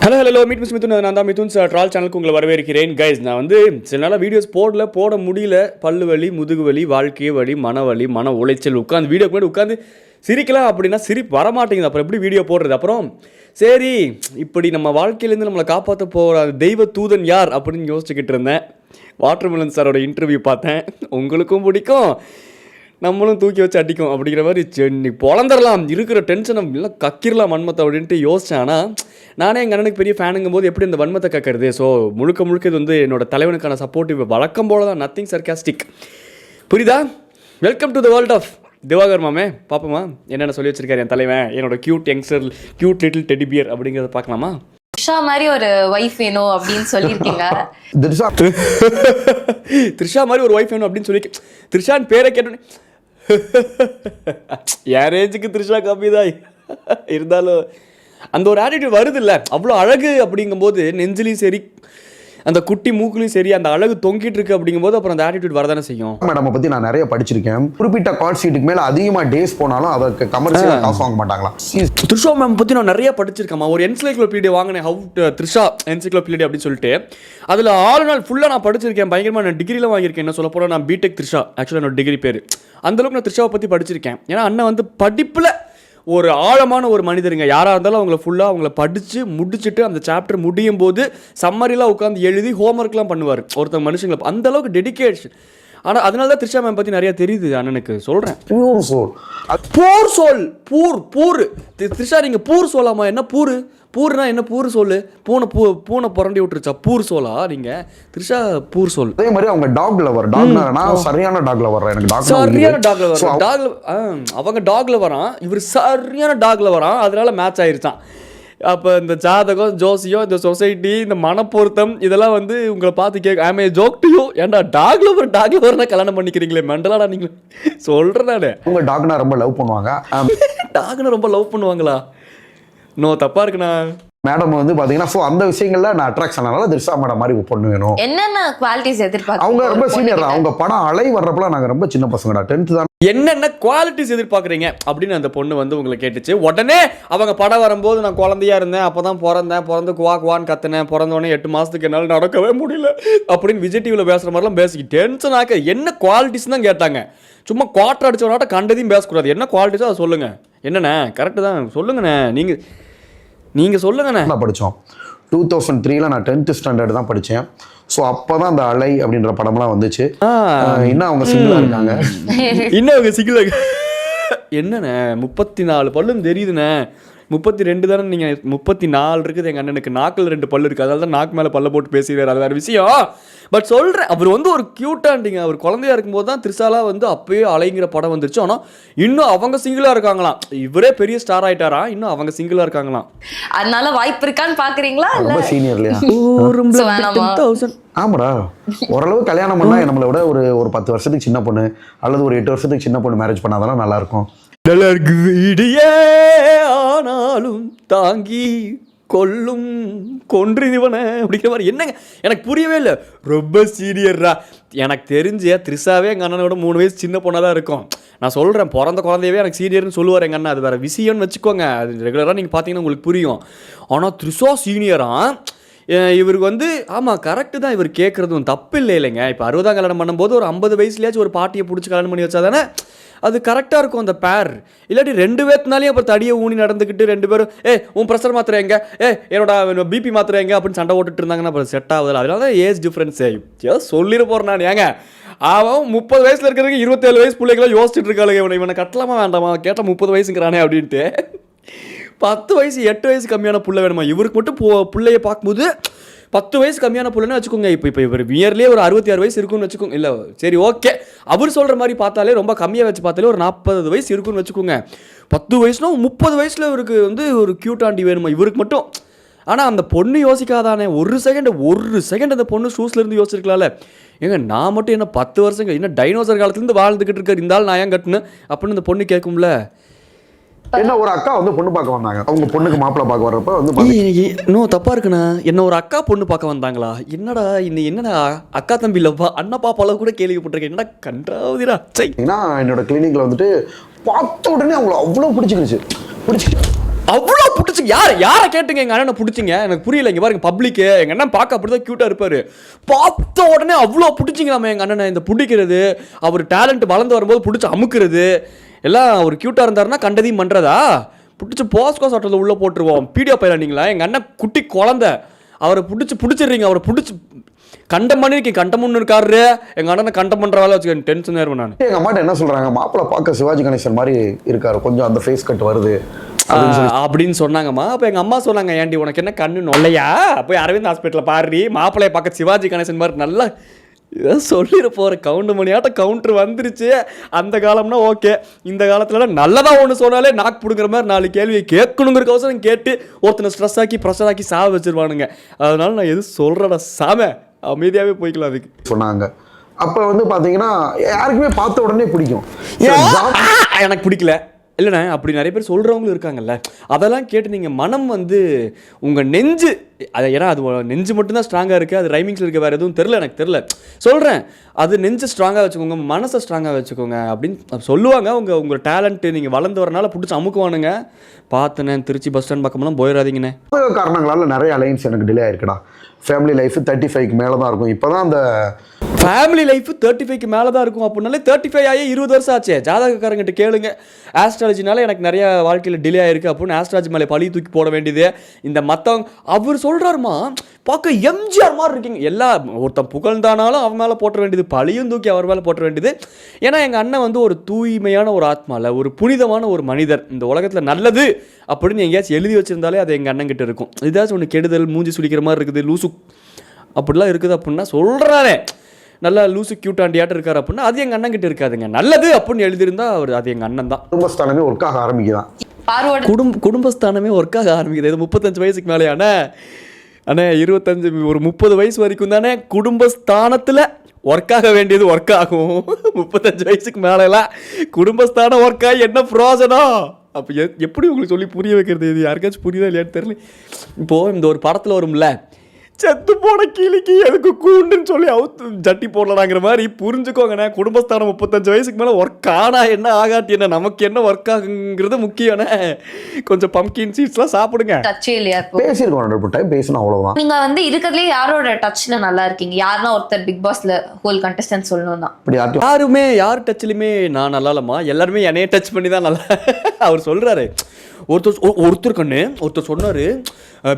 Hello meet miss Mithun. நான் தான் Mithun sir troll சேனலுக்கு உங்களை வரவேற்கிறேன். கைஸ், நான் வந்து சில நாளாக வீடியோஸ் போட முடியல. பல்லு வலி, முதுகு வலி, வாழ்க்கை வலி, மன உளைச்சல். உட்காந்து வீடியோக்கு முன்னாடி உட்காந்து சிரிக்கலாம் அப்படின்னா சிரிப்பு வரமாட்டேங்குது. அப்புறம் எப்படி வீடியோ போடுறது? அப்புறம் சரி, இப்படி நம்ம வாழ்க்கையிலேருந்து நம்மளை காப்பாற்ற போகிற தெய்வ தூதன் யார் அப்படின்னு யோசிச்சுக்கிட்டு இருந்தேன். வாட்டர்மெலன் சாரோட இன்டர்வியூ பார்த்தேன். உங்களுக்கும் பிடிக்கும், நம்மளும் தூக்கி வச்சு அடிக்கும் அப்படிங்கிற மாதிரி சென்னி பொழந்துடலாம், இருக்கிற டென்ஷனை இல்லை கக்கிரலாம் வன்மத்தை அப்படின்ட்டு யோசித்தேன். ஆனால் நானே எங்கள் அண்ணனுக்கு பெரிய ஃபேனுங்கும் போது எப்படி இந்த வன்மத்தை கக்கிறது? ஸோ முழுக்க இது வந்து என்னோட தலைவனுக்கான சப்போர்ட்டிவ் வழக்கம் போல தான், நத்திங் சர்காஸ்டிக். புரியுதா? Welcome to the world of Divakar மாமே. பார்ப்போமா என்னென்ன சொல்லி வச்சிருக்காரு என் தலைவன், என்னோட cute youngster, cute little teddy bear அப்படிங்கிறத பார்க்கலாமா? த்ரிஷா மாதிரி ஒரு வைஃப் வேணும் அப்படின்னு சொல்லியிருக்கீங்க. த்ரிஷா மாதிரி ஒரு வைஃப் வேணும் அப்படின்னு சொல்லி த்ரிஷான்னு பேரை கேட்டோன்னே என் ரேஞ்சுக்கு த்ரிஷா கம்மி தான் இருந்தாலும் அந்த ஒரு ஆட்டிடியூட் வருது இல்லை? அவ்வளோ அழகு அப்படிங்கும்போது நெஞ்சிலையும் சரி அந்த குட்டி மூக்குலையும் சரி அந்த அழகு தொங்கிட்டு இருக்கு அப்படிங்கும்போது அப்புறம் அந்த ஆட்டிடியூட் வரதானே செய்யும். மேடம் பற்றி நான் நிறைய படிச்சிருக்கேன். குறிப்பிட்ட கால் ஷீட்டுக்கு மேலே அதிகமாக டேஸ் போனாலும் அதற்கு கமர்ஷியல் காசு வாங்க மாட்டாங்களா? த்ரிஷா மேம் பற்றி நான் நிறைய படிச்சிருக்கேன். ஒரு என்சைக்ளோபீடியா வாங்கினேன், ஹவு த்ரிஷா என்சைக்ளோபீடியா அப்படின்னு சொல்லிட்டு. அதில் 6 நாள் ஃபுல்லாக நான் படிச்சிருக்கேன். பயங்கரமாக நான் டிகிரியில் வாங்கியிருக்கேன். என்ன சொல்ல போனால் நான் பிடெக் த்ரிஷா, ஆக்சுவலாக என்னோட டிகிரி பேர். அந்தளவுக்கு நான் த்ரிஷாவை பற்றி படிச்சிருக்கேன். ஏன்னா அண்ணன் வந்து படிப்பில் ஒரு ஆழமான ஒரு மனிதருங்க. யாராக இருந்தாலும் அவங்கள ஃபுல்லாக அவங்கள படித்து முடிச்சுட்டு அந்த சாப்டர் முடியும் போது சம்மரிலாம் உட்காந்து எழுதி ஹோம்ஒர்க்லாம் பண்ணுவார் ஒருத்தர் மனுஷங்களை. அந்தளவுக்கு டெடிக்கேஷன். ஆனால் அதனால தான் த்ரிஷா மேம் பற்றி நிறைய தெரியுது அண்ணனுக்கு. சொல்கிறேன், பியூர் சோல். பூர் சோல். பூர் த்ரிஷா, நீங்கள் பூர் சோலாமா? என்ன பூர்னா என்ன? பூர் சோல் பூனை புரண்டி விட்டுருச்சா? பூர் சோலா நீங்கள்? த்ரிஷா பூர் சோல். அதே மாதிரி அவங்க டாக் லவர். நான் சரியான டாக் லவர். எனக்கு சரியான டாக் லவர். அவங்க டாக்ல வரான், இவர் சரியான டாக்ல வரான். அதனால மேட்ச் ஆயிருச்சான். அப்போ இந்த ஜாதகம், ஜோசியம், இந்த சொசைட்டி, இந்த மனப்பொருத்தம் இதெல்லாம் வந்து உங்களை பார்த்து கேட்க ஆமே ஜோக் டு யூ. ஏன்டா டாக் லவர்னா கல்யாணம் பண்ணிக்கிறீங்களே மெண்டலாடா நீங்கள்? சொல்கிறேன் நான். உங்கள் டாக்னா ரொம்ப லவ் பண்ணுவாங்க. டாக்னா ரொம்ப லவ் பண்ணுவாங்களா? நோ, தப்பா இருக்குண்ணா. மேடம் வந்து பாத்தீங்கன்னா ஸோ அந்த விஷயங்கள்ல நான் அட்ராக்ஷன் ஆனால த்ரிஷா மேடம் மாதிரி பொண்ணு வேணும். என்னென்ன குவாலிட்டிஸ் எதிர்பார்க்க? அவங்க ரொம்ப சீனியர் தான். அவங்க படம் அலை வர்றப்பலாம் நாங்கள் ரொம்ப சின்ன பசங்கடா, 10th தான். என்னென்ன குவாலிட்டிஸ் எதிர்பார்க்குறீங்க அப்படின்னு அந்த பொண்ணு வந்து உங்களை கேட்டுச்சு. உடனே அவங்க படம் வரும்போது நான் குழந்தையா இருந்தேன், அப்போ தான் பிறந்து குவான்னு கத்துனேன், பிறந்தோடனே 8 மாதத்துக்கு என்னால் நடக்கவே முடியல அப்படின்னு விஜய் டிவியில் பேசுகிற மாதிரிலாம் பேசிக்கி டென்ஷன் ஆக்க. என்ன குவாலிட்டிஸ் தான் கேட்டாங்க. சும்மா குவார்டர் அடிச்சவனாட்ட கண்டதையும் பேசக்கூடாது. என்ன குவாலிட்டிஸோ அதை சொல்லுங்கள். என்னண்ணே கரெக்டு தான் சொல்லுங்கண்ணே. நீங்கள் சொல்லுங்கண்ணே. படித்தோம் 2003 நான் 10th ஸ்டாண்டர்ட் தான் படித்தேன். ஸோ அப்போ தான் அந்த அலை அப்படின்ற படம்லாம் வந்துச்சு. இன்னும் அவங்க சிங்கிளாக இருக்காங்க. என்னண்ணே 34 பல்லும் தெரியுதுண்ணே. 32 தானே நீங்கள்? 34 இருக்குது எங்கள் அண்ணனுக்கு. நாக்கில் 2 பல்லு இருக்குது. அதனால தான் நாக்கு மேலே பல்ல போட்டு பேசிடுறாரு. அது வேறு விஷயம். பட் சொல்கிறேன், அவர் வந்து ஒரு க்யூட்டாண்டிங்க. அவர் குழந்தையா இருக்கும்போது தான் த்ரிஷாலாம் வந்து அப்பயே அலைங்கிற படம் வந்துருச்சு. ஆனால் இன்னும் அவங்க சிங்கிளாக இருக்காங்களாம். இவரே பெரிய ஸ்டார் ஆகிட்டாரா, இன்னும் அவங்க சிங்கிளாக இருக்காங்களாம். அதனால வாய்ப்பு இருக்கான்னு பார்க்குறீங்களா? ரொம்ப சீனியர் இல்லையா? ஆமாடா, ஓரளவு கல்யாணம் பண்ணா நம்மளை விட ஒரு 10 வருஷத்துக்கு சின்ன பொண்ணு அல்லது ஒரு 8 வருஷத்துக்கு சின்ன பொண்ணு மேரேஜ் பண்ணாதான் நல்லா இருக்கும். நல்லா இருக்கு வீடியே, ஆனாலும் தாங்கி கொல்லும் கொன்றிவன அப்படிங்கிற மாதிரி. என்னங்க எனக்கு புரியவே இல்லை. ரொம்ப சீனியர்ரா. எனக்கு தெரிஞ்ச த்ரிஷாவே எங்கள் அண்ணனோட 3 வயசு சின்ன பொண்ணாக தான் இருக்கும். நான் சொல்கிறேன், பிறந்த குழந்தையவே எனக்கு சீனியர்னு சொல்லுவார் எங்கள் அண்ணன். அது வேறு விஷயம்னு வச்சுக்கோங்க. அது ரெகுலராக நீங்கள் பார்த்தீங்கன்னா உங்களுக்கு புரியும். ஆனால் த்ரிஷா சீனியராக இவருக்கு வந்து ஆமாம் கரெக்டு தான். இவர் கேட்குறதும் தப்பு இல்லைங்க. இப்போ 60ஆம் கல்யாணம் பண்ணும்போது ஒரு 50 வயசுலேயாச்சும் ஒரு பாட்டியை பிடிச்சி கல்யாணம் பண்ணி வச்சா தானே அது கரெக்டாக இருக்கும் அந்த பேர். இல்லாட்டி 2 பேர்த்துனாலையும் அப்புறம் தடியை ஊனி நடந்துக்கிட்டு 2 பேரும் உன் ப்ரெஷர் மாத்திரை எங்க, என்னோட பிபி மாத்திரை எங்க அப்படின்னு சண்டை ஓட்டுட்டு இருந்தாங்கன்னா அப்புறம் செட் ஆகுது. அதனால தான் ஏஜ் டிஃப்ரென்ஸ் சொல்லிட போகிறேன் நான். ஏங்க அவன் 30 வயசில் இருக்கிறதுக்கு 27 வயசு பிள்ளைங்களாம் யோசிச்சுட்டு இருக்காளுங்க. இவனை கட்டலாமா வேண்டாமா? கேட்டால் 30 வயசுங்கிறானே அப்படின்ட்டு. 10 வயசு 8 வயசு கம்மியான புள்ள வேணுமா? இவருக்கு மட்டும் பிள்ளைய பார்க்கும்போது 10 வயசு கம்மியான புள்ளன்னு வச்சுக்கோங்க. இப்போ இவர் வியர்லேயே ஒரு 66 வயசு இருக்குன்னு வச்சுக்கோங்க. இல்லை சரி ஓகே, அவர் சொல்கிற மாதிரி பார்த்தாலே ரொம்ப கம்மியாக வச்சு பார்த்தாலே ஒரு 40 வயசு இருக்குன்னு வச்சுக்கோங்க. 10 வயசுனா 30 வயசில் இவருக்கு வந்து ஒரு க்யூட்டாண்டி வேணுமா இவருக்கு மட்டும்? ஆனால் அந்த பொண்ணு யோசிக்காதானே. ஒரு செகண்ட் அந்த பொண்ணு ஷூஸ்லேருந்து யோசிச்சிருக்கலாம்ல. ஏங்க நான் மட்டும் என்ன 10 வருஷங்க என்ன டைனோசர் காலத்துலேருந்து வாழ்ந்துக்கிட்டு இருக்காரு, இந்த ஆள் நான் ஏன் கட்டுனேன் அப்படின்னு இந்த பொண்ணு கேட்கும்ல. என்ன ஒரு அக்கா வந்து பொண்ணு பார்க்க வந்தாங்க. அவங்க பொண்ணுக்கு மாப்பிள்ளை பார்க்க வர்றப்ப வந்து இன்னும் தப்பா இருக்குண்ணா. என்ன ஒரு அக்கா பொண்ணு பார்க்க வந்தாங்களா? என்னடா என்னடா அக்கா தம்பி இல்லப்பா அண்ணா பாப்பால கூட கேள்விப்பட்டிருக்கேன். என்னடா கண்டாவதுடா. என்னோட கிளினிக்ல வந்துட்டு பார்த்த உடனே அவங்கள அவ்வளோ பிடிச்சிக்கிடுச்சு. அவ்வளோ பிடிச்சிங்க. யாரை கேட்டுங்க எங்கள் அண்ணனை பிடிச்சிங்க? எனக்கு புரியல. இங்கே பாருங்க பப்ளிக்கு, எங்கள் அண்ணன் பார்க்க அப்படி தான் க்யூட்டாக இருப்பார். பார்த்த உடனே அவ்வளோ பிடிச்சிங்களாமே எங்கள் அண்ணனை. இந்த பிடிக்கிறது, அவர் டேலண்ட் வளர்ந்து வரும்போது பிடிச்சி அமுக்கிறது எல்லாம், அவர் க்யூட்டாக இருந்தாருன்னா கண்டதையும் பண்ணுறதா? பிடிச்சி போஸ்கோ சாட்டில் உள்ளே போட்டுருவோம். பீடியோ பையனிங்களா? எங்கள் அண்ணன் குட்டி குழந்தை, அவரை பிடிச்சிடுறீங்க. அவரை பிடிச்சி கண்டம் பண்ணிருக்கேன். கண்டமுன்னு இருக்காரு எங்கள் அண்ணனை கண்டம் பண்ணுற வேலை வச்சுக்கேன். டென்ஷன் ஆயிருவேன் நான். எங்கள் அம்மாட்ட என்ன சொல்கிறாங்க, மாப்பிள்ளை பார்க்க சிவாஜி கணேசன் மாதிரி இருக்காரு, கொஞ்சம் அந்த ஃபேஸ் கட் வருது அப்படின்னு சொன்னாங்கம்மா. அப்போ எங்கள் அம்மா சொன்னாங்க, ஏன்டி உனக்கு என்ன கண்ணு நொல்லையா, போய் அரவிந்த் ஹாஸ்பிட்டலில் பாரு, மாப்பிள்ளையை பார்க்க சிவாஜி கணேசன் மாதிரி நல்லா சொல்லிட போகிற கவுண்டர் மணியாட்டம் கவுண்டர் வந்துருச்சு. அந்த காலம்னா ஓகே, இந்த காலத்தில் நல்லதாக ஒன்று சொன்னாலே நாக்கு பிடுங்குற மாதிரி 4 கேள்வியை கேட்கணுங்கிறக்கவசரம் கேட்டு ஒருத்தனை ஸ்ட்ரெஸ் ஆக்கி ப்ரெஷர் ஆக்கி சாவ வச்சிருவானுங்க. அதனால நான் எது சொல்கிறேன்னா சாம அமைதியாகவே போய்க்கலாம் அதுக்கு சொன்னாங்க. அப்போ வந்து பார்த்தீங்கன்னா யாருக்குமே பார்த்த உடனே பிடிக்கும். எனக்கு பிடிக்கல இல்லைண்ணே, அப்படி நிறைய பேர் சொல்கிறவங்களும் இருக்காங்கல்ல. அதெல்லாம் கேட்டு நீங்கள் மனம் வந்து உங்கள் நெஞ்சு, அது ஏன்னா அது நெஞ்சு மட்டும்தான் ஸ்ட்ராங்காக இருக்குது, அது ரைமிங்ஸில் இருக்க வேறு எதுவும் தெரில, எனக்கு தெரில சொல்கிறேன். அது நெஞ்சு ஸ்ட்ராங்காக வச்சுக்கோங்க, மனசை ஸ்ட்ராங்காக வச்சுக்கோங்க அப்படின்னு சொல்லுவாங்க. உங்கள் டேலண்ட்டு நீங்கள் வளர்ந்து வரனால பிடிச்சி அமுக்குவானுங்க. பார்த்தனே திருச்சி பஸ் ஸ்டாண்ட் பக்கமெல்லாம் போயிடாதீங்கண்ணே. காரணங்களால் நிறைய அலைன்ஸ் எனக்கு டிலே ஆயிருக்குடா. ஃபேமிலி லைஃப் 35க்கு மேலே தான் இருக்கும். இப்போ தான் அந்த ஃபேமிலி லைஃப் 35க்கு மேலே தான் இருக்கும். அப்படின்னாலே 35 ஆகி 20 வருஷம் ஆச்சு. ஜாதகக்காரங்கிட்ட கேளுங்க. ஆஸ்ட்ராலஜினால எனக்கு நிறைய வாழ்க்கையில் டிலே ஆயிருக்கு அப்படின்னு ஆஸ்ட்ராலஜி மேலே பழி தூக்கி போட வேண்டியது. இந்த மற்றவங்க அவர் சொல்கிறாருமா, பார்க்க எம்ஜிஆர் மாதிரி இருக்கீங்க. ஒருத்தன் புகழ்ந்தானாலும் அவன் மேலே போட்ட வேண்டியது, பழியும் தூக்கி அவர் மேலே போட்ட வேண்டியது. ஏன்னா எங்கள் அண்ணன் வந்து ஒரு தூய்மையான ஒரு ஆத்மாவில் ஒரு புனிதமான ஒரு மனிதர். இந்த உலகத்தில் நல்லது அப்படின்னு எங்கேயாச்சும் எழுதி வச்சுருந்தாலே அது எங்கள் அண்ணன் கிட்ட இருக்கும். ஏதாச்சும் ஒன்று கெடுதல், மூஞ்சி சுடிக்கிற மாதிரி இருக்குது, லூசு அப்படிலாம் இருக்குது அப்படின்னா சொல்கிறாரே, நல்லா லூசு க்யூட்டாண்டியாட்டு இருக்காரு அப்படின்னா அது எங்கள் அண்ணன் கிட்ட இருக்காதுங்க. நல்லது அப்படின்னு எழுதியிருந்தா அவர், அது எங்கள் அண்ணன் தான். குடும்பஸ்தானமே ஒர்க் ஆக ஆரம்பிக்குதான். குடும்பஸ்தானமே ஒர்க் ஆக ஆரம்பிக்குது. இது 35 வயசுக்கு மேலே அண்ணே 25 ஒரு 30 வயசு வரைக்கும் தானே குடும்பஸ்தானத்தில் ஒர்க் ஆக வேண்டியது ஒர்க் ஆகும். 35 வயசுக்கு மேலெல்லாம் குடும்பஸ்தானம் ஒர்க் ஆகி என்ன பிரயோஜனம்? அப்போ எப்படி உங்களுக்கு சொல்லி புரிய வைக்கிறது? இது யாருக்காச்சும் புரியுதா இல்லையான்னு தெரியல. இப்போது இந்த ஒரு படத்தில் வரும்ல, செத்து போன கிளிக்கு எதுக்கு கூண்டுன்னு சொல்லி ஜட்டி போடலாங்கிற மாதிரி புரிஞ்சுக்கோங்கண்ணே. குடும்பஸ்தானம் 35 வயசுக்கு மேலே ஒர்க் ஆனா என்ன, ஆகாட்டி என்ன, நமக்கு என்ன ஒர்க் ஆகுங்கிறது முக்கியம்ண்ணே. கொஞ்சம் பம்கின் சீட்ஸ்லாம் சாப்பிடுங்க. டச்சே இல்லையா? பேசியிருக்கோம் 100 டைம் பேசணும், அவ்வளோதான். நீங்கள் வந்து இருக்கிறதுலே யாரோட டச்சில் நல்லா இருக்கீங்க? யாருன்னா ஒருத்தர் பிக் பாஸ்ல ஹோல் கண்டஸ்டன்ட் சொல்லணும் தான். அப்படி யார் டச்சிலுமே நான் நல்லா இல்லைம்மா, எல்லாருமே என்னையே டச் பண்ணி தான் நல்லா. அவர் சொல்கிறாரு, ஒருத்தர் கண்ணு ஒருத்தர் சொன்னார்,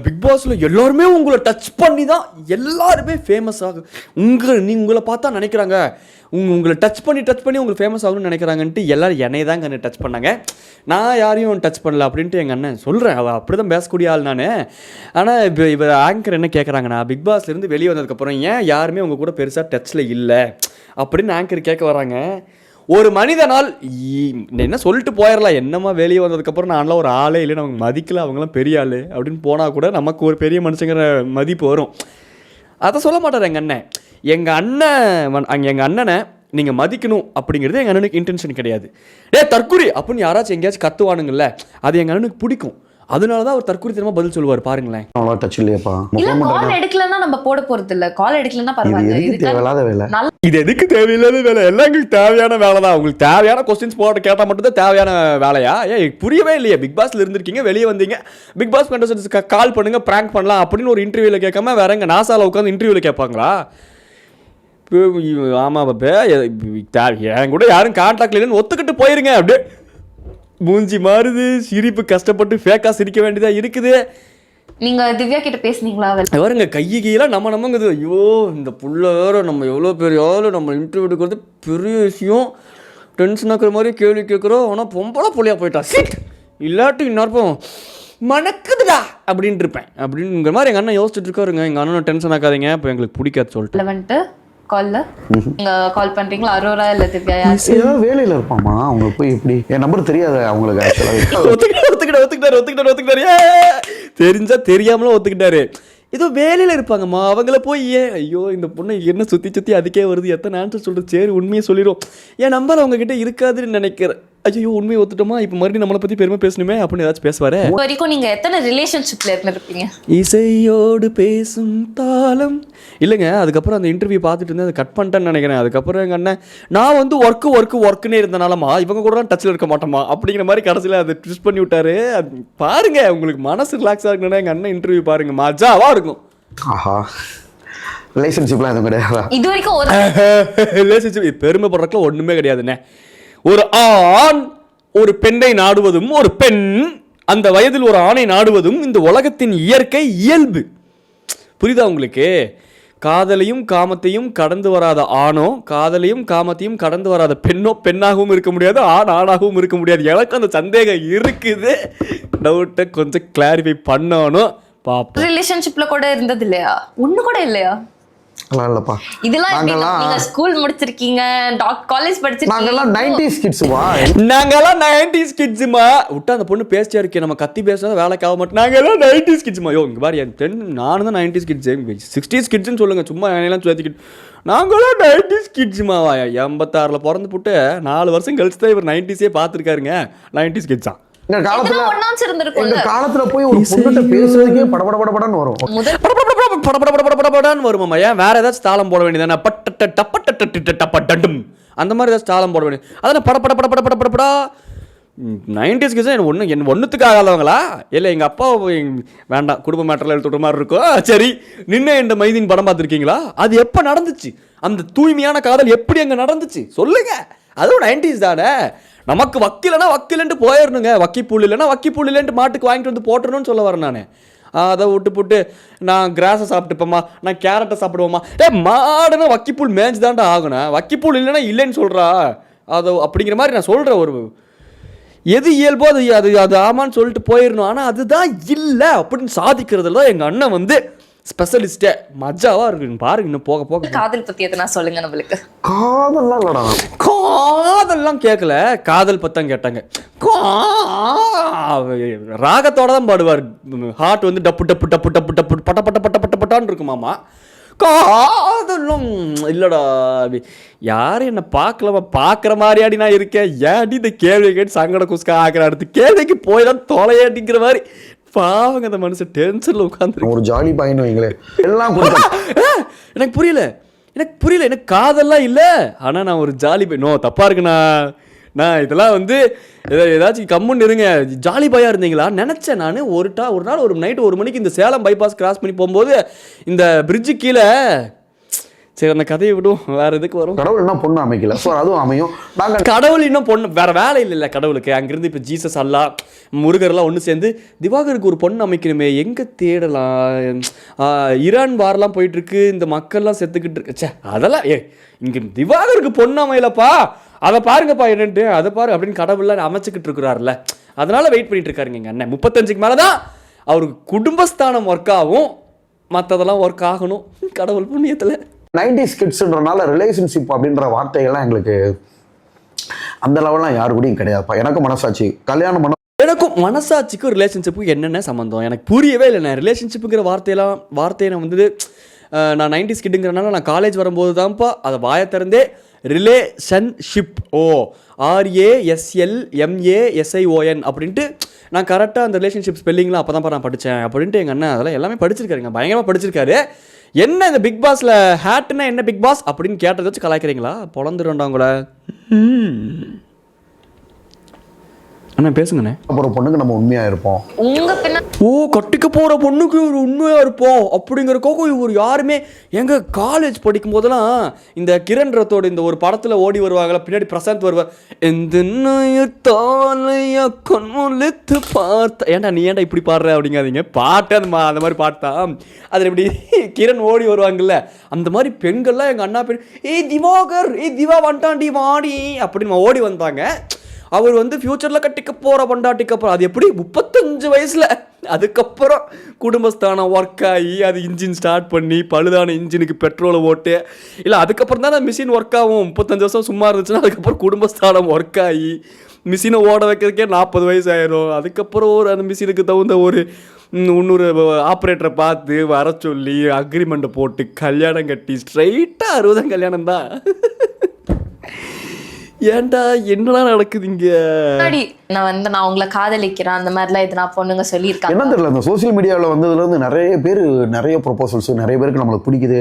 பிக் பாஸில் எல்லாருமே உங்களை டச் பண்ணி தான் எல்லாருமே ஃபேமஸ் ஆகும். உங்களை பார்த்தா நினைக்கிறாங்க, உங்களை டச் பண்ணி உங்களுக்கு ஃபேமஸ் ஆகணும்னு நினைக்கிறாங்கன்ட்டு எல்லாரும் என்னையை தான் கண்ணு டச் பண்ணாங்க. நான் யாரையும் டச் பண்ணல அப்படின்ட்டு எங்கள் அண்ணன் சொல்கிறேன். அவள் அப்படி தான் பேசக்கூடிய ஆள் நான். ஆனால் இப்போ ஆங்கர் என்ன கேட்குறாங்கண்ணா, பிக் பாஸ்லேருந்து வெளியே வந்ததுக்கப்புறம் ஏன் யாருமே உங்கள் கூட பெருசாக டச்சில் இல்லை அப்படின்னு ஆங்கர் கேட்க வராங்க. ஒரு மனிதனால் என்ன சொல்லிட்டு போயிடலாம், என்னம்மா வெளியே வந்ததுக்கப்புறம் நான்லாம் ஒரு ஆளே இல்லை, நமக்கு மதிக்கல, அவங்களாம் பெரிய ஆள் அப்படின்னு போனால் கூட நமக்கு ஒரு பெரிய மனுஷங்கிற மதிப்பு வரும். அதை சொல்ல மாட்டார் எங்கள் அண்ணன். எங்கள் அண்ணனை நீங்கள் மதிக்கணும் அப்படிங்கிறது எங்கள் அண்ணனுக்கு இன்டென்ஷன் கிடையாது. தற்குறி அப்படின்னு யாராச்சும் எங்கேயாச்சும் கத்துவானுங்கள்ல, அது எங்கள் அண்ணனுக்கு பிடிக்கும். அதனால தான் அவர் தற்குறித்தனமா பதில் சொல்லுவார். பாருங்களேன், அவ்வளோ டச் இல்லையாப்பா. கால் எடுக்கலன்னா நம்ம போட போறது இல்ல, கால் எடுக்கலன்னா பரவாயில்ல. இது எதுக்கு தேவையில்லாத வேலை? எல்லாம் எங்களுக்கு தேவையான வேலை தான். உங்களுக்கு தேவையான கொஸ்டின்ஸ் போட்டு கேட்டால் மட்டும்தான் தேவையான வேலையா? புரியவே இல்லையா? பிக் பாஸ்ல இருந்திருக்கீங்க, வெளியே வந்தீங்க, பிக் பாஸ் கண்டஸ்டன்ஸ்க்கு கால் பண்ணுங்க, பிராங்க் பண்ணலாம் அப்படின்னு ஒரு இன்டர்வியூவில் கேட்காம வேற எங்க நாசால உட்காந்து இன்டர்வியூவில் கேட்பாங்களா? ஆமாம் பாப்பே, என் கூட யாரும் கான்டாக்ட் இல்லைன்னு ஒத்துக்கிட்டு போயிருங்க. அப்படியே மூஞ்சி மாறுது, சிரிப்பு கஷ்டப்பட்டு ஃபேக்கா சிரிக்க வேண்டியதா இருக்குது. நீங்க திவ்யா கிட்ட பேசுனீங்களா? வருங்க கையெல்லாம் நம்மங்குது. ஐயோ இந்த புள்ள வேற, நம்ம எவ்வளோ பெரிய ஆளு, நம்ம இன்டர்வியூ எடுக்கிறது பெரிய விஷயம், டென்ஷன் ஆக்குற மாதிரி கேள்வி கேட்குறோம். ஆனால் பொம்பளை புள்ளையா போயிட்டா, சிட் இல்லாட்டி இன்னொருப்போம் மணக்குதுடா அப்படின்ட்டு இருப்பேன் அப்படிங்கிற மாதிரி எங்கள் அண்ணன் யோசிச்சுட்டு இருக்காருங்க. எங்கள் அண்ணன் டென்ஷன் ஆக்காதீங்க, இப்போ எங்களுக்கு பிடிக்காது சொல்லிட்டு வந்துட்டு கால்ல நீங்க கால் பண்றீங்களா? அரோரா இல்ல திவ்யா ஏதோ வேலையில இருப்பாமா, அவங்க போய் எப்படி என் நம்பர் தெரியாது அவங்களுக்கு. ஒத்துக்கிட்டாரு. தெரிஞ்சா தெரியாமலும் ஒத்துக்கிட்டாரு. ஏதோ வேலையில இருப்பாங்கம்மா, அவங்கள போய் ஐயோ இந்த பொண்ணு என்ன சுத்தி அதுக்கே வருது, எத்தனை ஆன்சர் சொல்றது, சரி உண்மையை சொல்லிடும், என் நம்பர் அவங்க கிட்ட இருக்காதுன்னு நினைக்கிறேன். ஐயோ உண்மையை ஒத்துட்டோமா இப்போ மறுபடியும் நம்மளை பற்றி பெருமை பேசணுமே அப்படின்னு ஏதாச்சும் பேசுவாரு. இப்போ வரைக்கும் நீங்க எத்தனை ரிலேஷன்ஷிப்ல இருந்திருப்பீங்க? இசையோடு பேசும் தாளம் இல்லைங்க. அதுக்கப்புறம் அந்த இன்டர்வியூ பார்த்துட்டு இருந்தேன், அதை கட் பண்ணிட்டேன்னு நினைக்கிறேன். அதுக்கப்புறம் எங்கள் அண்ணன் நான் வந்து ஒர்க்குன்னே இருந்தனாலமா இவங்க கூட டச்சில் இருக்க மாட்டோமா அப்படிங்கிற மாதிரி கடைசியில் அதை ட்விஸ்ட் பண்ணி விட்டாரு. பாருங்க, உங்களுக்கு மனசு ரிலாக்ஸாக இருக்கணும்னா எங்கள் அண்ணன் இன்டர்வியூ பாருங்க, மஜாவா இருக்கும். ஆஹா, ரிலேஷன்ஷிப்லாம் எதுவும் கிடையாதா? இது வரைக்கும் ஒரு ரிலேஷன்ஷிப் பெருமைப்படுறதுக்குலாம் ஒன்றுமே கிடையாதுண்ணே. ஒரு ஆண் ஒரு பெண்ணை நாடுவதும் ஒரு பெண் அந்த வயதில் ஒரு ஆணை நாடுவதும் இந்த உலகத்தின் இயற்கை இயல்பு. புரியுதா உங்களுக்கு? காதலையும் காமத்தையும் கடந்து வராத ஆணோ காதலையும் காமத்தையும் கடந்து வராத பெண்ணோ பெண்ணாகவும் இருக்க முடியாது, ஆணாகவும் இருக்க முடியாது. எனக்கு அந்த சந்தேகம் இருக்குது. டவுட்டை கொஞ்சம் கிளாரிஃபை பண்ணணும். பாப்போம். ரிலேஷன்ஷிப்ல கூட இருந்தது இல்லையா? ஒண்ணு கூட இல்லையா? இல்லப்பா, இதெல்லாம் நீங்க ஸ்கூல் முடிச்சிருக்கீங்க, காலேஜ் படிச்சிருக்கீங்க. நாங்கெல்லாம் 90s கிட்ஸ்வா. நாங்கெல்லாம் 90s கிட்ஸ்மா. விட்டா அந்த பொண்ணு பேசிட்டே இருக்கே, நம்ம கத்தி பேசுறதா வேலைக்கு ஆக மாட்டோம். நாங்கெல்லாம் 90s கிட்ஸ்மா. யோ இங்க பாரு, என் ஃப்ரெண்ட் நானும் தான் 90s கிட்ஸ். 60s கிட்ஸ்ன்னு சொல்லுங்க, சும்மா என்னெல்லாம் சேர்த்துக்கிட்டு. நாங்களாம் 90s கிட்ஸ்மாவா? 86ல் பிறந்து போட்டு 4 வருஷம் கழிச்சு தான் இவர் 90s பார்த்துருக்காருங்க. 90s கிட்ஸா? எங்க ஒண்ணாச்சு காலத்துல போய் ஒரு பொண்ணுகிட்ட பேசுறதுக்கே படபடன்னு வரும். படபடன்னு வருமாமா. ஏன் வேற ஏதாச்சும் தாளம் போட வேண்டியதானே? அந்த மாதிரி ஏதாச்சும் தாளம் போட வேண்டியது. அதான் படப்படா 90s கிட்ஸ் என்ன ஒன்றுத்துக்கு ஆகாதவங்களா? இல்லை எங்கள் அப்பா வேண்டாம், குடும்ப மேட்டரில் எழுத்துற மாதிரி இருக்கும். சரி, நின்று என்ற மைதின் படம் பார்த்துருக்கீங்களா? அது எப்போ நடந்துச்சு? அந்த தூய்மையான காதல் எப்படி அங்கே நடந்துச்சு சொல்லுங்க. அதுவும் 90s தானே. நமக்கு வக்கீலனா வக்கீலன்ட்டு போயிடணுங்க. வக்கிப்பூல் இல்லைன்னா வக்கிப்பூல் இல்லைன்ட்டு மாட்டுக்கு வாங்கிட்டு வந்து போட்டுறணும்னு சொல்ல வரேன் நான். அதை விட்டு போட்டு நான் கிராஸை சாப்பிட்டுப்போம்மா, நான் கேரட்டை சாப்பிடுவோம்மா. மாடுனா வக்கிப்பூல் மேய்ச்சி தான்டா ஆகணும். வக்கிப்பூல் இல்லைன்னா இல்லைன்னு சொல்கிறா அதை அப்படிங்கிற மாதிரி நான் சொல்கிறேன். ஒரு எது இயல்போ அது அது அது ஆமான்னு சொல்லிட்டு போயிடணும். ஆனால் அதுதான் இல்லை அப்படின்னு சாதிக்கிறதுல தான் எங்கள் அண்ணன் வந்து ஸ்பெஷலிஸ்டே. மஜாவா இருக்கு பாருங்க. இன்னும் போக போக காதல் பத்தி எதனா சொல்லுங்க நம்மளுக்கு. காதல்லாம் கேட்கல, காதல் பத்தான் கேட்டாங்க. ராகத்தோட தான் பாடுவார். ஹார்ட் வந்து டப்பு டப்பு டப்பு டப்பு டப்பு பட்ட பட்ட பட்ட பட்ட பட்டான்னு இருக்குமாமா. காதலும் இல்லடா. யாரும் என்ன பார்க்கலாமா? பார்க்குற மாதிரியாடி நான் இருக்கேன். ஏன்டி இந்த கேள்வி கேட்டு சங்கட குஸ்கா ஆக்கிற அடுத்து கேள்விக்கு போய் தான் தொலையாட்டிங்கிற மாதிரி. பாவங்க அந்த மனுஷன் டென்ஷன்ல உட்காந்து ஒரு ஜாலி பாயின்னு வைங்களே. எல்லாம் எனக்கு புரியல. எனக்கு காதெல்லாம் இல்லை. ஆனால் நான் ஒரு ஜாலி பாய். நோ, தப்பா இருக்குண்ணா. நான் இதெல்லாம் வந்து ஏதாச்சும் கம்முன்னு இருங்க. ஜாலி பாயாக இருந்தீங்களா நினச்சேன் நான். ஒரு நாள் ஒரு நைட்டு 1 மணிக்கு இந்த சேலம் பைபாஸ் கிராஸ் பண்ணி போகும்போது இந்த பிரிட்ஜு கீழே. சரி, அந்த கதையை விடும், வேற எதுக்கு வரும். கடவுள் இன்னும் பொண்ணு அமைக்கல, ஸோ அதுவும் அமையும். நாங்கள் கடவுள் இன்னும் பொண்ணு வேற வேலை இல்லை கடவுளுக்கு. அங்கிருந்து இப்போ ஜீசஸ் அல்லா முருகர்லாம் ஒன்று சேர்ந்து திவாகருக்கு ஒரு பொண்ணு அமைக்கணுமே, எங்கே தேடலாம்? ஈரான் வாரெலாம் போயிட்டு இருக்கு, இந்த மக்கள்லாம் செத்துக்கிட்டு இருக்கு. சே, அதெல்லாம் இங்கே திவாகருக்கு பொண்ணு அமையலப்பா, அதை பாருங்கப்பா என்னன்ட்டு, அதை பாரு அப்படின்னு கடவுள்லாம் அமைச்சுக்கிட்டு இருக்கிறாருல. அதனால வெயிட் பண்ணிட்டு இருக்காருங்க எங்கள் அண்ணன். 35க்கு மேலே தான் அவருக்கு குடும்பஸ்தானம் ஒர்க் ஆகும், மற்றதெல்லாம் ஒர்க் ஆகணும் கடவுள் புண்ணியத்தில். 90s கிட்ஸ்ன்றனால ரிலேஷன்ஷிப் அப்படின்ற வார்த்தைகள்லாம் எங்களுக்கு அந்த லெவல்லாம் யாரு கூடயும் கிடையாதுப்பா. எனக்கும் மனசாட்சி கல்யாணம் பண்ண எனக்கும் மனசாட்சிக்கும் ரிலேஷன்ஷிப்புக்கும் என்னென்ன சம்மந்தம் எனக்கு புரியவே இல்லை. நான் ரிலேஷன்ஷிப்புங்கிற வார்த்தையை நான் வந்து நான் 90s கிட்டுங்கிறனால நான் காலேஜ் வரும்போது தான்ப்பா அதை வாயை திறந்தே ரிலேஷன்ஷிப் RASLMASION அப்படின்ட்டு நான் கரெக்டாக அந்த ரிலேஷன்ஷிப் ஸ்பெல்லிங்லாம் அப்போ தான்ப்பா நான் படித்தேன் அப்படின்ட்டு எங்கள் அண்ணன் அதெல்லாம் எல்லாமே படிச்சிருக்காருங்க, பயங்கரமாக படிச்சிருக்காரு. என்ன இந்த பிக் பாஸில் ஹேட்டுன்னா என்ன பிக் பாஸ் அப்படின்னு கேட்டதை வச்சு கலாய்க்கிறீங்களா? பொழந்துருண்டாங்கள. அண்ணா பேசுங்கண்ணே. ஒரு பொண்ணுக்கு நம்ம உண்மையாக இருப்போம். கட்டிக்க போகிற பொண்ணுக்கு ஒரு உண்மையாக இருப்போம் அப்படிங்கிறக்கோ இவர் யாருமே. எங்கள் காலேஜ் படிக்கும் போதெல்லாம் இந்த கிரண் ரத்தோட இந்த ஒரு படத்தில் ஓடி வருவாங்களா, பின்னாடி பிரசாந்த் வருவார். எந்த தாலையா கண்முழித்து பார்த்த. ஏன்டா நீ ஏன்டா இப்படி பாடுற அப்படிங்காதீங்க, பாட்டு அந்த மாதிரி பாட்டுதான். அதில் இப்படி கிரண் ஓடி வருவாங்கல்ல, அந்த மாதிரி பெண்கள்லாம் எங்கள் அண்ணா பெண் திவாகர் திவா வந்துட்டாண்டி வாடி அப்படின்னு ஓடி வந்தாங்க. அவர் வந்து ஃப்யூச்சரில் கட்டிக்க போகிற பொண்டாட்டிக்கு அப்புறம் அது எப்படி 35 வயசில் அதுக்கப்புறம் குடும்பஸ்தானம் ஒர்க் ஆகி அது இன்ஜின் ஸ்டார்ட் பண்ணி பழுதான இன்ஜினுக்கு பெட்ரோலை ஓட்டு இல்லை, அதுக்கப்புறம் தான் மிஷின் ஒர்க் ஆகும். 35 வருஷம் சும்மா இருந்துச்சுன்னா அதுக்கப்புறம் குடும்பஸ்தானம் ஒர்க் ஆகி மிஷினை ஓட வைக்கிறதுக்கே 40 வயசு ஆயிரும். அதுக்கப்புறம் அந்த மிஷினுக்கு தகுந்த ஒரு 300 ஆப்ரேட்டரை பார்த்து வர சொல்லி அக்ரிமெண்ட்டை போட்டு கல்யாணம் கட்டி ஸ்ட்ரைட்டாக 60 கல்யாணம் தான். ஏன்டா என்னடா நடக்குது இங்க? முன்னாடி நான் உங்களை காதலிக்கிறேன் அந்த மாதிரிலாம் இது நான் பொண்ணுங்க சொல்லியிருக்காங்க. என்ன தெரியல, இந்த சோசியல் மீடியாவில் வந்ததுல இருந்து நிறைய பேர் நிறைய ப்ரொபோசல்ஸ் நிறைய பேருக்கு நம்மளுக்கு பிடிக்குது,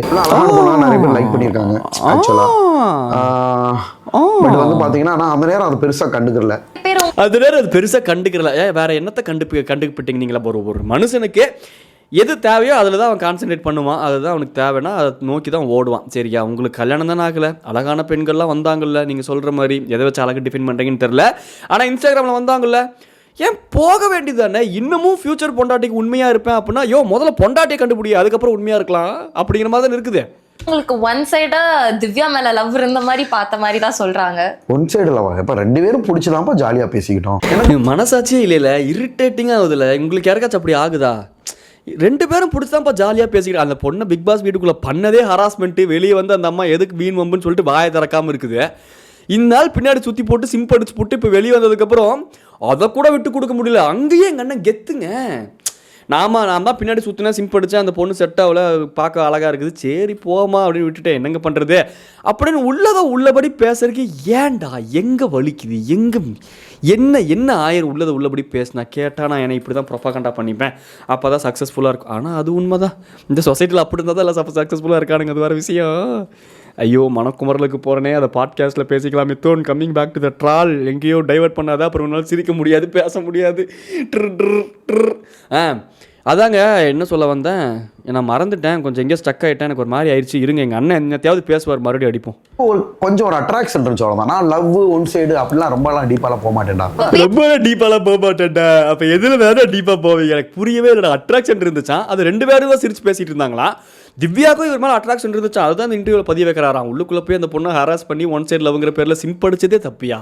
நிறைய பேர் லைக் பண்ணியிருக்காங்க ஆக்சுவலா. பட் வந்து பாத்தீங்கன்னா நான் அந்த நேரம் அது பெருசா கண்டுக்கல. அது பெருசா கண்டுக்கல. வேற என்னத்தை கண்டுபிட்டீங்க நீங்களா? ஒரு மனுஷனுக்கு எது தேவையோ அதில் தான் அவன் கான்சென்ட்ரேட் பண்ணுவான். அதுதான் அவனுக்கு தேவைன்னா அதை நோக்கி தான் ஓடுவான். சரியா, உங்களுக்கு கல்யாணம் தானே ஆகலை, அழகான பெண்கள்லாம் வந்தாங்கல்ல, நீங்கள் சொல்கிற மாதிரி எதை வச்சு அழகு டிஃபைன் பண்ணுறீங்கன்னு தெரில. ஆனால் இன்ஸ்டாகிராமில் வந்தாங்கல்ல, ஏன் போக வேண்டியது தானே? இன்னமும் ஃபியூச்சர் பொண்டாட்டிக்கு உண்மையாக இருப்பேன் அப்படின்னா முதல்ல பொண்டாட்டியை கண்டுபிடி, அதுக்கப்புறம் உண்மையாக இருக்கலாம் அப்படிங்கிற மாதிரி தான் இருக்குது. உங்களுக்கு ஒன் சைடா திவ்யா மேல லவ் இருந்த மாதிரி பார்த்த மாதிரி தான் சொல்றாங்க. ஒன் சைடு லவ் இப்ப ரெண்டு பேரும் பிடிச்சதாப்பா ஜாலியா பேசிக்கிட்டோம். எனக்கு மனசாட்சியே இல்லைல்ல, இரிட்டேட்டிங்கா ஆகுதுல்ல. உங்களுக்கு யாருக்காச்சும் அப்படி ஆகுதா? ரெண்டு பேரும் பிடிச்சதான்ப்பா ஜாலியாக பேசிக்கிட்டு. அந்த பொண்ணை பிக் பாஸ் வீட்டுக்குள்ளே பண்ணதே ஹராஸ்மெண்ட்டு. வெளியே வந்து அந்த அம்மா எதுக்கு வீண் வம்புன்னு சொல்லிட்டு வாயை திறக்காமல் இருக்குது. இந்த நாள் பின்னாடி சுற்றி போட்டு சிம்ப் அடிச்சு போட்டு இப்போ வெளியே வந்ததுக்கப்புறம் அதை கூட விட்டு கொடுக்க முடியல. அங்கேயே எங்கள் அண்ணன் கெத்துங்க. நான் தான் பின்னாடி சுற்றினா சிம்ப் அடித்தேன், அந்த பொண்ணு செட் ஆகல, பார்க்க அழகாக இருக்குது, சரி போமா அப்படின்னு விட்டுட்டேன், என்னங்க பண்ணுறது அப்படின்னு உள்ளபடி பேசுறதுக்கு ஏன்டா எங்கே வலிக்குது, எங்கே என்ன ஆயிரம் உள்ளபடி பேசினா கேட்டால் நான் என்னை இப்படி தான் ப்ரொபகண்டா பண்ணிப்பேன், அப்போ தான் சக்ஸஸ்ஃபுல்லாக இருக்கும். ஆனால் அது உண்மை தான், இந்த சொசைட்டியில் அப்படி இருந்தால் தான் எல்லாம் சக்ஸஸ்ஃபுல்லாக இருக்கானுங்க. அது வேறு விஷயம். ஐயோ மனக்குமரலுக்கு போகிறனே, அதை பாட்காஸ்ட்டில் பேசிக்கலாம். மித்தோன் coming back to the troll. எங்கேயோ டைவர்ட் பண்ணாதான் அப்புறம் ஒரு நாள் சிரிக்க முடியாது, பேச முடியாது. அதாங்க என்ன சொல்ல வந்தேன், நான் மறந்துட்டேன், கொஞ்சம் எங்கேயோ ஸ்டக் ஆகிட்டேன், எனக்கு ஒரு மாதிரி ஆயிடுச்சு. இருங்க, எங்கள் அண்ணன் என்னத்தையாவது பேசுவார், மறுபடியும் அடிப்போம். கொஞ்சம் ஒரு அட்ராக்ஷன் சொல்லலாம். நான் லவ் ஒன் சைடு அப்படிலாம் ரொம்பலாம் டீப்பாலாம் போக மாட்டேன்டா. ரொம்ப டீப்பாலாம் போக மாட்டேன்டா. அப்போ எதில் வேற டீப்பாக போவீங்க? எனக்கு புரியவே இல்லை. அட்ராக்ஷன் இருந்துச்சான், அது ரெண்டு பேரும் தான் சிரிச்சு பேசிட்டு இருந்தாங்களா. திவ்யாவுக்கும் இவர் மேலே அட்ராக்ஷன் இருந்துச்சா, அதுதான் இந்த இன்டர்வியூவில் பதிய வைக்கிறாராம். உள்ளுக்குள்ளே போய் அந்த பொண்ணை ஹராஸ் பண்ணி ஒன் சைடு லவ்ங்கிற பேரில் சிம்படிச்சதே தப்பியா?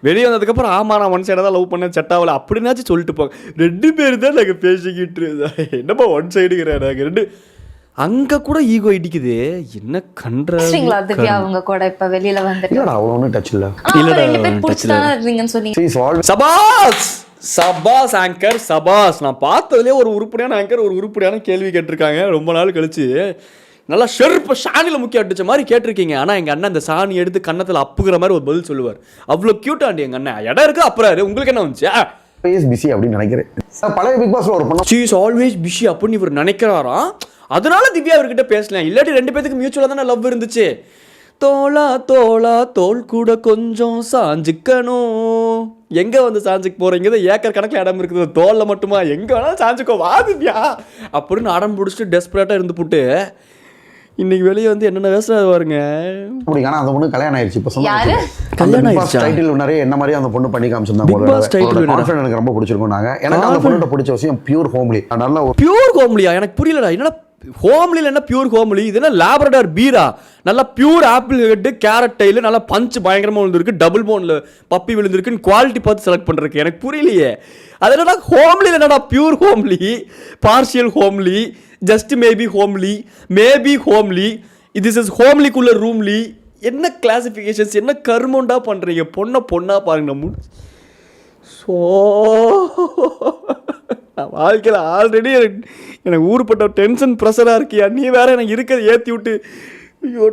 வெளியே வந்ததுக்கப்புறம் ஆமாம் நான் ஒன் சைடாக தான் லவ் பண்ணேன், செட்டாவில் அப்படின்னாச்சும் சொல்லிட்டு போங்க. ரெண்டு பேர் தான் நாங்கள் பேசிக்கிட்டு என்னப்பா ஒன் சைடுங்கிறேன் நாங்கள் ரெண்டு. அங்கே கூட ஈகோ இடிக்குது. என்ன கண்ட்ரா திவ்யா அவங்க கூட இப்போ வெளியில் வந்துட்டு அவ்வளோ ஒன்றும் டச் இல்லை. சபாஸ் ஆங்கர் சபாஸ். நான் பார்த்ததுலேயே ஒரு உருப்படியான ஆங்கர் ஒரு உருப்படியான கேள்வி கேட்டிருக்காங்க. ரொம்ப நாள் கழிச்சு நல்லா ஷெர்ப்பு சாணியில் முக்கிய அடிச்ச மாதிரி கேட்டிருக்கீங்க. ஆனால் எங்கள் அண்ணன் அந்த சாணி எடுத்து கன்னத்தில் அப்புகிற மாதிரி ஒரு பதில் சொல்லுவார். அவ்வளோ க்யூட்டாண்டி எங்கள் அண்ணன். இடம் இருக்கு அப்புறம் உங்களுக்கு என்ன வந்துச்சு? பிஸி அப்படின்னு நினைக்கிறேன். பழைய பிக் பாஸ்ல ஒரு பொண்ணு ஷீ இஸ் ஆல்வேஸ் பிஸி அப்படின்னு இவர் நினைக்கிறாராம். அதனால திவ்யா இவர்கிட்ட பேசலாம். இல்லாட்டி ரெண்டு பேருக்கு மியூச்சுவலாக தானே லவ் இருந்துச்சு. தோளா தோல் கூட கொஞ்சம் சாஞ்சிக்கணும். எங்கே வந்து சாஞ்சிக்கு போகிறீங்க? ஏக்கர் கணக்கில் இடம் இருக்குது, தோலில் மட்டுமா? எங்கே வேணாலும் சாஞ்சிக்கோ வாதித்யா அப்படின்னு அடம் பிடிச்சிட்டு டெஸ்பரேட்டாக இருந்து போட்டு இன்னைக்கு வெளியே வந்து என்னென்ன பேசுறாரு பாருங்க. ஆனால் அந்த பொண்ணு கல்யாணம் ஆயிடுச்சு. இப்போ கல்யாணம் ஆயிடுச்சு. டைட்டில் நிறைய என்ன மாதிரி அந்த பொண்ணு பண்ணி காமிச்சிருந்தாங்க. எனக்கு ரொம்ப பிடிச்சிருக்கும். எனக்கு அந்த பொண்ணு பிடிச்ச விஷயம் பியூர் ஹோம்லி. நல்லா பியூர் ஹோம்லியா? எனக்கு புரியலடா. என்னடா ஹோம்லியில் என்ன பியூர் ஹோம்லி? இது என்ன லேப்ரடார் பீரா? நல்லா pure apple head, carrot tail, நல்லா பஞ்சு பயங்கரமாக விழுந்திருக்கு, டபுள் போனில் பப்பி விழுந்திருக்குன்னு குவாலிட்டி பார்த்து செலக்ட் பண்ணுறதுக்கு எனக்கு புரியலையே. அது என்னடா ஹோம்லியில் என்னடா pure homely, partial homely, just maybe homely, this is ஹோம்லிக்குள்ள ரூம்லி. என்ன கிளாசிஃபிகேஷன்ஸ், என்ன கர்மோண்டா பண்ணுறீங்க? பொண்ணா பாருங்க. நம்ம வாழ்க்கையில் ஆல்ரெடி எனக்கு ஊருப்பட்ட டென்ஷன் ப்ரெஷராக இருக்கியா, நீ வேற எனக்கு இருக்கிறத ஏற்றி விட்டு ஐயோ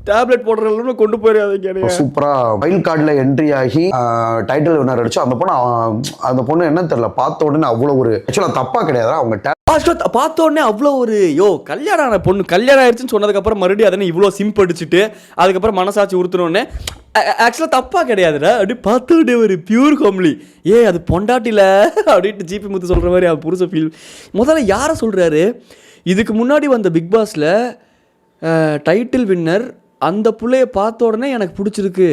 டேப்லெட் போடுறதுல கொண்டு போயிடாதீங்க. சூப்பரா வைல்ட் கார்டில் என்ட்ரி ஆகி டைட்டில் வின்னர் அடிச்சு அந்த பொண்ணு என்ன தெரியல, பார்த்த உடனே அவ்வளோ ஒரு ஆக்சுவலாக தப்பா கிடையாது. அவங்க பார்த்த உடனே அவ்வளோ ஒரு கல்யாணம் ஆன பொண்ணு கல்யாணம் ஆயிடுச்சுன்னு சொன்னதுக்கப்புறம் மறுபடியும் அதனை இவ்வளோ சிம்ப் அடிச்சுட்டு அதுக்கப்புறம் மனசாட்சி உறுத்துனோடனே ஆக்சுவலாக தப்பாக கிடையாதுடா. அப்படி பார்த்த உடனே ஒரு பியூர் ஹோம்லி. அது பொண்டாட்டில அப்படின்ட்டு ஜிபி முத்து சொல்கிற மாதிரி அவன் புருஷ ஃபீல். முதல்ல யாரை சொல்கிறாரு? இதுக்கு முன்னாடி வந்த பிக் பாஸில் டைட்டில் வின்னர் அந்த பிள்ளைய பார்த்த உடனே எனக்கு பிடிச்சிருக்கு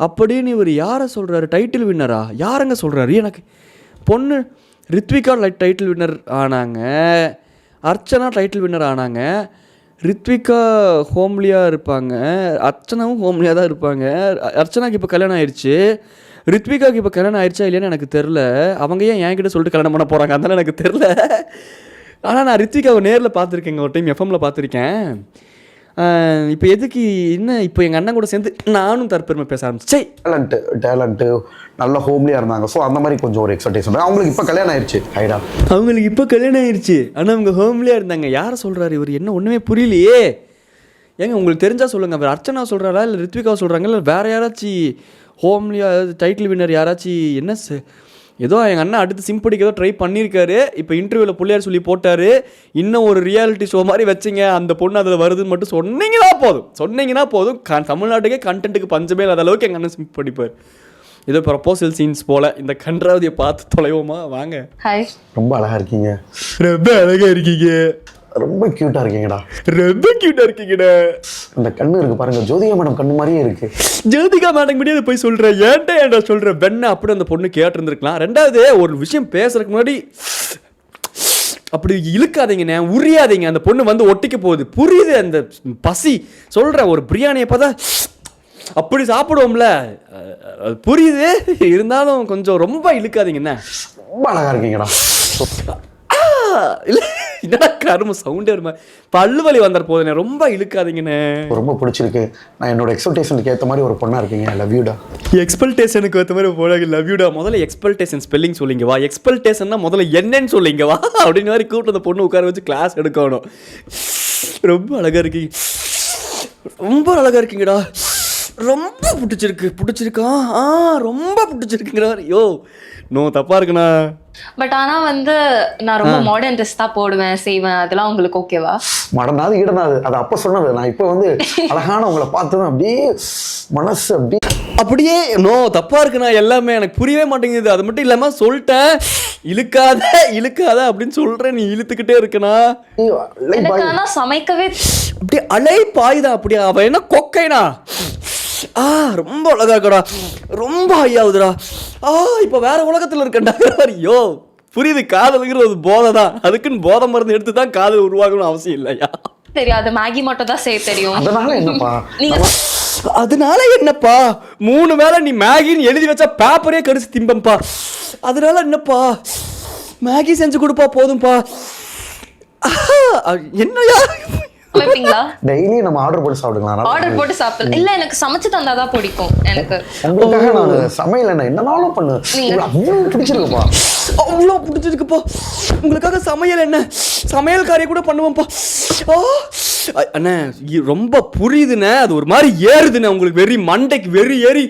அப்படின்னு இவர் யாரை சொல்கிறாரு? டைட்டில் வின்னரா? யாருங்க சொல்கிறாரு? எனக்கு பொண்ணு ரித்விகா டைட்டில் வின்னர் ஆனாங்க, அர்ச்சனா டைட்டில் வின்னர் ஆனாங்க, ரித்விகா ஹோம்லியாக இருப்பாங்க, அர்ச்சனாவும் ஹோம்லியாக தான் இருப்பாங்க. அர்ச்சனாக்கு இப்போ கல்யாணம் ஆயிடுச்சு, ரித்விகாவுக்கு இப்போ கல்யாணம் ஆயிடுச்சா இல்லையான்னு எனக்கு தெரில. அவங்க ஏன் என்கிட்ட சொல்லிட்டு கல்யாணம் பண்ண போகிறாங்க அதனால எனக்கு தெரில. ஆனால் நான் ரித்விகாவை நேரில் பார்த்துருக்கேங்க, ஒரு டைம் எஃப்எம்மில் பார்த்துருக்கேன். இப்போ எதுக்கு என்ன இப்போ எங்கள் அண்ணன் கூட சேர்ந்து நானும் தற்பெருமை பேச ஆரம்பிச்சேன். டேலண்ட்டு நல்ல ஹோம்லியாக இருந்தாங்க. ஸோ அந்த மாதிரி கொஞ்சம் ஒரு எக்ஸ்பெக்டேஷன். அவங்களுக்கு இப்போ கல்யாணம் ஆயிடுச்சு. அவங்களுக்கு இப்போ கல்யாணம் ஆயிடுச்சு, ஆனால் அவங்க ஹோம்லியாக இருந்தாங்க. யாரை சொல்கிறாரு இவர்? என்ன ஒன்றுமே புரியலையே. ஏங்க உங்களுக்கு தெரிஞ்சால் சொல்லுங்கள், அவர் அர்ச்சனா சொல்கிறாரா இல்லை ரித்விகா சொல்கிறாங்க, இல்லை வேறு யாராச்சும் ஹோம்லியா டைட்டில் வின்னர் யாராச்சும் என்ன ஏதோ எங்கள் அண்ணன் அடுத்து சிம்படிக்கு ஏதோ ட்ரை பண்ணியிருக்காரு. இப்போ இன்டர்வியூவில் பிள்ளையார் சொல்லி போட்டார், இன்னும் ஒரு ரியாலிட்டி ஷோ மாதிரி வச்சிங்க, அந்த பொண்ணு அதில் வருதுன்னு மட்டும் சொன்னீங்கன்னா போதும் தமிழ்நாட்டுக்கே கண்டென்ட்டுக்கு பஞ்சமே இல்லாத அளவுக்கு எங்கள் அண்ணன் சிம்ப் படிப்பார். ஏதோ ப்ரப்போசல் சீன்ஸ் போல். இந்த கன்றாவதியை பார்த்து தொலைவோமா வாங்க. ஹாய், ரொம்ப அழகாக இருக்கீங்க. ரொம்ப அழகாக இருக்கீங்க. ரொம்ப க்யூட்டாக இருக்கீங்கடா. ரொம்ப க்யூட்டாக இருக்கீங்கடா. அந்த கண்ணு இருக்கு பாருங்க, ஜோதிகா மேடம் கண்ணு மாதிரியே இருக்கு. ஜோதிகா மேடம் முடியாது போய் சொல்கிறேன், ஏன்டா சொல்கிறேன் வெண்ண அப்படி அந்த பொண்ணு கேட்டிருந்துருக்கலாம். ரெண்டாவது ஒரு விஷயம் பேசுறதுக்கு முன்னாடி அப்படி இழுக்காதீங்கண்ணே, உரியாதீங்க. அந்த பொண்ணு வந்து ஒட்டிக்க போகுது, புரியுது அந்த பசி. சொல்கிறேன், ஒரு பிரியாணியை பார்த்தா அப்படி சாப்பிடுவோம்ல, புரியுது. இருந்தாலும் கொஞ்சம் ரொம்ப இழுக்காதீங்கண்ணே. ரொம்ப அழகாக இருக்கீங்கடா. இல்லை என்னடா கரும சவுண்டே வருமா, பல்லு வலி வந்துட போதுண்ணே, ரொம்ப இழுக்காதீங்கண்ணே. ரொம்ப பிடிச்சிருக்கு. நான் என்னோட எக்ஸ்பெக்டேஷனுக்கு ஏற்ற மாதிரி ஒரு பொண்ணாக இருக்கீங்க. லவ் யூடா. எக்ஸ்பெக்டேஷனுக்கு ஏற்ற மாதிரி போடாங்க. லவ் யூடா. முதல்ல எக்ஸ்பெக்டேஷன் ஸ்பெல்லிங் சொல்லிங்க வா. எக்ஸ்பெக்டேஷன்னா முதல்ல என்னன்னு சொல்லிங்க வா அப்படின்னு மாதிரி கூப்பிட்டு அந்த பொண்ணு உட்கார வச்சு கிளாஸ் எடுக்கணும். ரொம்ப அழகாக இருக்கீங்க, ரொம்ப அழகாக இருக்கீங்கடா. ரொம்ப பிடிச்சிருக்கா. ரொம்ப பிடிச்சிருக்குங்கிற யோ நோ தப்பாக இருக்குண்ணா. பட் ஆனால் வந்து நான் ரொம்ப மாடர்ன் ட்ரெஸ் தான் போடுவேன் செய்வேன், அதெல்லாம் உங்களுக்கு ஓகேவா? மடனாது ஈடனாது அது அப்போ சொன்னது. நான் இப்போ வந்து அழகான உங்களை பார்த்ததும் அப்படியே மனசு அப்படியே நோ தப்பாக இருக்குண்ணா. எல்லாமே எனக்கு புரியவே மாட்டேங்குது. அது மட்டும் இல்லாமல் சொல்லிட்டேன், இழுக்காத அப்படின்னு சொல்கிறேன், நீ இழுத்துக்கிட்டே இருக்கனா. எனக்கு ஆனால் சமைக்கவே அப்படியே அலை பாயுதா. அப்படியே அவள் என்ன கொக்கைனா. ரொம்ப அழகா இருக்கடா, ரொம்ப ஐயாவுதுடா. இப்போ வேற உலகத்தில் இருக்கண்டா. ஐயோ புரியுது, காதலுங்கிற ஒரு போதை தான். அதுக்குன்னு போதை மருந்து எடுத்து தான் காதல் உருவாகணும் அவசியம் இல்லையா? தெரியாது, மேகி மட்டும் தான் செய்ய தெரியும். அதனால என்னப்பா 3 வேளை நீ மேகின்னு எழுதி வச்சா பேப்பரே கடிச்சு திம்பம்பா. அதனால என்னப்பா மேகி செஞ்சு கொடுப்பா போதும்பா. என்னையா வைப்பீங்களா? டெய்லி நம்ம ஆர்டர் போட்டு சாப்பிடுங்களா? ஆர்டர் போட்டு சாப்பிடலாம். இல்ல எனக்கு சமைச்சு தந்தாதான் பிடிக்கும். எனக்கு உங்களுக்காக நான் சமையல் என்னனாலும் பண்ணுவேன். அவ்வளோ பிடிச்சிருக்குப்பா, அவ்வளோ பிடிச்சிருக்குப்பா. உங்களுக்காக சமையல் என்ன சமையல்காரியை கூட பண்ணுவேன்ப்பா. அண்ணே ரொம்ப புரியுதுண்ணே. அது ஒரு மாதிரி ஏறுதுண்ணே, உங்களுக்கு வெறி மண்டைக்கு வெறி ஏறி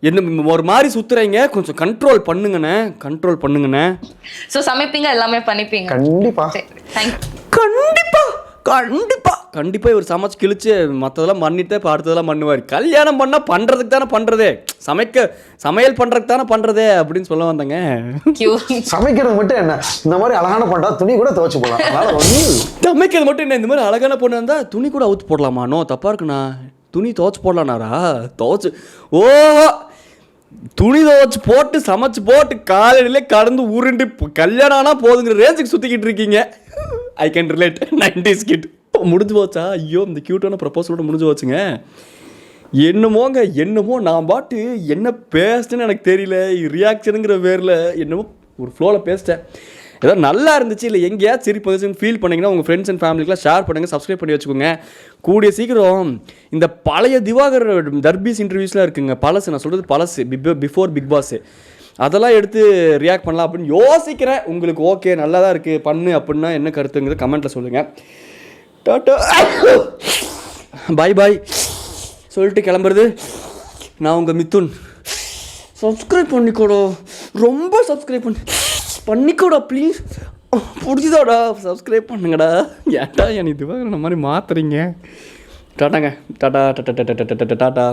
என்ன ஒரு மாதிரி சுத்துறீங்க. கொஞ்சம் கண்ட்ரோல் பண்ணுங்கண்ணே. ஸோ சமைப்பீங்க, எல்லாமே பண்ணிப்பீங்க? கண்டிப்பா. கண்டிப்பா இவர் சமைச்சு கிழிச்சு மற்றதெல்லாம் பண்ணிட்டு இப்போ அடுத்ததெல்லாம் பண்ணுவார். கல்யாணம் பண்ணால் பண்ணுறதுக்கு தானே பண்ணுறதே, சமையல் பண்ணுறதுக்கு தானே பண்ணுறதே அப்படின்னு சொல்ல வந்தேங்க. சமைக்கிறது மட்டும் என்ன, இந்த மாதிரி அழகான பொண்ணா துணி கூட துவைச்சு போடலாம். சமைக்கிறது மட்டும் என்ன, இந்த மாதிரி அழகான பொண்ணு இருந்தால் துணி கூட அவுத்து போடலாமா? நோ தப்பாக இருக்குண்ணா. துணி துவைச்சு போடலானாரா? துணி துவைச்சு போட்டு சமைச்சு போட்டு காலையிலே கடந்து உருண்டு கல்யாணம் ஆனால் போதுங்கிற ரேஞ்சுக்கு சுற்றிக்கிட்டு இருக்கீங்க. I can relate. 90s kit முடிஞ்சு போச்சா? ஐயோ இந்த க்யூட்டான ப்ரப்போசலோட முடிஞ்சு போச்சுங்க. என்னமோ நான் பாட்டு என்ன பேசிட்டேன்னு எனக்கு தெரியல. ரியாக்ஷனுங்கிற பேரில் என்னமோ ஒரு ஃப்ளோவில் பேசிட்டேன். ஏதோ நல்லா இருந்துச்சு இல்லை எங்கேயாவது சிரிப்பு வந்துச்சுன்னு ஃபீல் பண்ணிங்கன்னா உங்கள் ஃப்ரெண்ட்ஸ் அண்ட் ஃபேமிலிக்கெலாம் ஷேர் பண்ணுங்கள், சப்ஸ்கிரைப் பண்ணி வச்சுக்கோங்க. கூடிய சீக்கிரம் இந்த பழைய திவாகர் தர்பீஸ் இன்டர்வியூஸ்லாம் இருக்குங்க, பழசு, நான் சொல்கிறது பழசு, பிஃபோர் பிக் பாஸ், அதெல்லாம் எடுத்து ரியாக்ட் பண்ணலாம் அப்படின்னு யோசிக்கிறேன். உங்களுக்கு ஓகே நல்லா தான் இருக்குது பண்ணு அப்படின்னா என்ன கருத்துங்கிறத கமெண்ட்டில் சொல்லுங்கள். டாட்டா பாய் சொல்லிட்டு கிளம்புறது நான் உங்கள் மிதுன். சப்ஸ்கிரைப் பண்ணிக்கோடா, ரொம்ப சப்ஸ்கிரைப் பண்ணிக்கோடா ப்ளீஸ். பிடிச்சதாடா சப்ஸ்கிரைப் பண்ணுங்கடா. ஏன்டா என் இதுவாக இந்த மாதிரி மாற்றுறீங்க. டாட்டாங்க, டாட்டா.